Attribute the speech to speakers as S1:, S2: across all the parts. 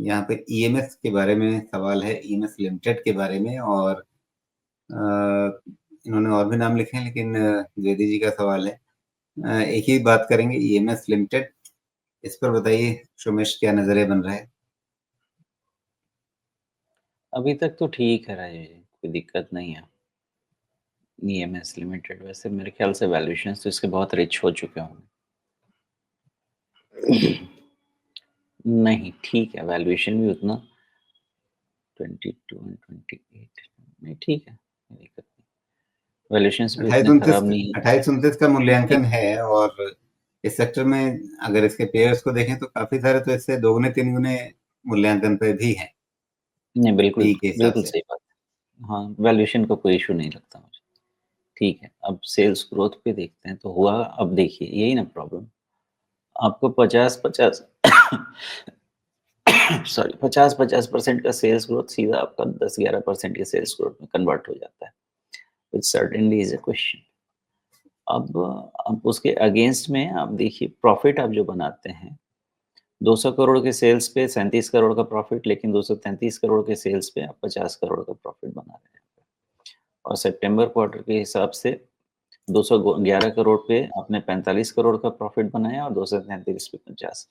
S1: यहाँ पे ईएमएस के बारे में सवाल है, ईएमएस लिमिटेड के बारे में, और इन्होंने और भी नाम लिखे हैं, लेकिन द्विवेदी जी का सवाल है। एक ही बात करेंगे, ईएमएस लिमिटेड। इस पर बताइए सोमेश, क्या नजरिया बन रहा है?
S2: अभी तक तो ठीक है राजेश जी, कोई दिक्कत नहीं है। ईएमएस लिमिटेड वैसे मेरे ख्याल से वैल्यूएशंस तो इसके बहुत रिच हो चुके होंगे। नहीं, ठीक है, वैल्यूएशन भी उतना 22 एंड 28 नहीं, ठीक है, कोई दिक्कत नहीं। वैल्यूएशंस भी
S1: अट्ठाईस
S2: उतने
S1: उनतीस
S2: खराब नहीं है।
S1: 28-29 का
S2: ठीक।
S1: मूल्यांकन है, और इस सेक्टर में अगर इसके पेयर्स को देखें तो काफी सारे तो इससे दोगुने तीन गुने मूल्यांकन पे भी हैं,
S2: नहीं, बिल्कुल,
S1: पी के हिसाब
S2: बिल्कुल
S1: से।
S2: सही बात है। हाँ, वैल्यूएशन का कोई इश्यू नहीं लगता मुझे। ठीक है, अब सेल्स ग्रोथ पे देखते हैं, तो हुआ अब देखिए यही ना प्रॉब्लम, आपको 50-50 सॉरी 50-50% का सेल्स ग्रोथ सीधा आपका 10-11% के सेल्स ग्रोथ में कन्वर्ट हो जाता है, which certainly is a question. अब उसके अगेंस्ट में आप देखिए प्रॉफिट आप जो बनाते हैं, 200 करोड़ के सेल्स पे 37 करोड़ का प्रॉफिट, लेकिन 233 करोड़ के सेल्स पे आप 50 करोड़ का प्रॉफिट बना रहे हैं। और सितंबर क्वार्टर के हिसाब से 211 करोड़ पे आपने 45 करोड़ का प्रॉफिट बनाया और 233 पे 50।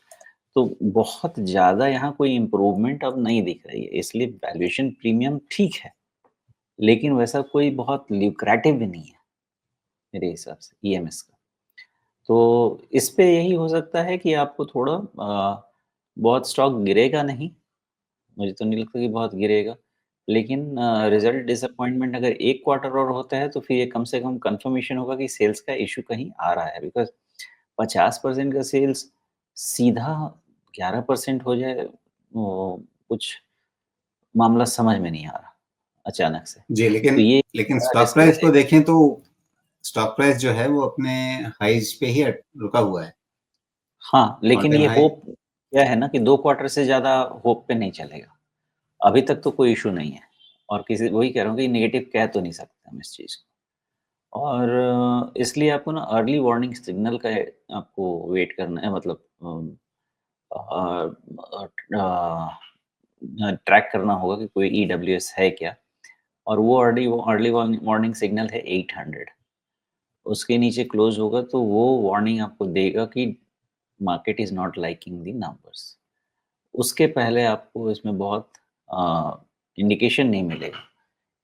S2: तो बहुत ज़्यादा यहाँ कोई इम्प्रूवमेंट अब नहीं दिख रही है, इसलिए वैल्यूएशन प्रीमियम ठीक है, लेकिन वैसा कोई बहुत ल्यूक्रेटिव भी नहीं है, मेरे हिसाब से ईएमएस का। तो इस पे यही हो सकता है कि आपको थोड़ा बहुत स्टॉक गिरेगा नहीं, मुझे तो नहीं लगता कि बहुत गिरेगा, लेकिन रिज़ल्ट डिसअपॉइंटमेंट अगर 1 क्वार्टर और होता है, तो फिर ये कम से कम कन्फर्मेशन होगा कि सेल्स का इश्यू कहीं आ रहा है, बिकॉज़ 50% का सेल्स सीधा 11% हो जाए, वो कुछ मामला समझ में नहीं आ रहा अचानक से।
S1: जी,
S2: तो
S1: लेकिन
S2: ये
S1: लेकिन
S2: बड़ा
S1: स्टॉक
S2: रिस्क
S1: प्राइस को
S2: रहेगा।
S1: देखें तो स्टॉक प्राइस जो है वो अपने हाईज पे ही रुका हुआ है।
S2: हाँ,
S1: ऑल
S2: लेकिन
S1: टाइम
S2: ये
S1: हाई।
S2: होप क्या है ना कि 2 क्वार्टर से ज़्यादा होप पे नहीं चलेगा। अभी तक तो कोई इश्यू नहीं है, और किसी वही कह रहा हूँ कि नेगेटिव कह तो नहीं सकते हम इस चीज़ को। और इसलिए आपको ना अर्ली वार्निंग सिग्नल का आपको वेट करना है, मतलब ट्रैक करना होगा कि कोई ईडब्ल्यूएस है क्या? और वो अर्ली वार्निंग सिग्नल है 800। उसके नीचे क्लोज़ होगा तो वो वार्निंग आपको देगा कि market is not liking the numbers. उसके पहले आपको इसमें बहुत इंडिकेशन नहीं मिलेगा।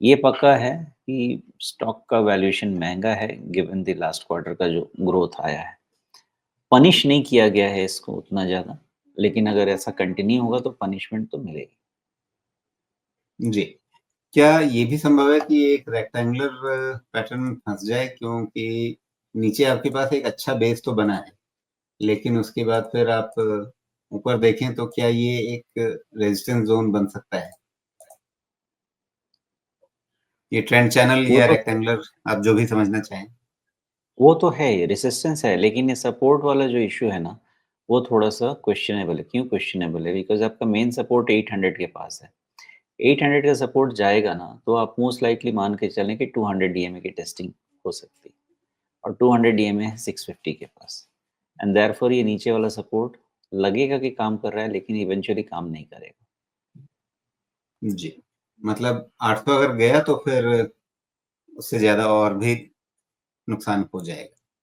S2: ये पक्का है कि स्टॉक का वैल्यूएशन महँगा है गिवन द लास्ट क्वार्टर का जो ग्रोथ आया है। पनिश नहीं किया गया है इसको उतना ज़्यादा, लेकिन अगर ऐसा कंटिन्यू होगा तो पनिशमेंट तो मिलेगी।
S1: जी। क्या ये भी संभव है कि एक रेक्टेंगुलर पैटर्न फँस जाए, क्योंकि नीचे आपके पास एक अच्छा बेस तो बना है, लेकिन उसके बाद फिर आप ऊपर देखें तो क्या ये एक रेजिस्टेंस ज़ोन बन सकता है? ये ट्रेंड चैनल
S2: वो
S1: या
S2: तो
S1: रेक्टेंगुलर, आप जो भी समझना चाहें।
S2: वो तो है ही, रेजिस्टेंस है, लेकिन ये सपोर्ट वाला जो इश्यू है ना, वो थोड़ा-सा क्वेश्चनेबल है। क्यों क्वेश्चनेबल है? बिकॉज़ आपका मेन सपोर्ट 800 के पास है। 800 का सपोर्ट जाएगा ना, तो आप मोस्ट लाइकली मान के चलें कि 200 डीएमए की टेस्टिंग हो सकती है, और 200 डीएमए है 650 के पास, एंड देयरफॉर ये नीचे वाला सपोर्ट लगेगा कि काम कर रहा है, लेकिन इवेंचुअली काम नहीं करेगा।
S1: जी। मतलब 800 अगर गया तो फिर उससे ज़्यादा और भी नुकसान हो जाएगा।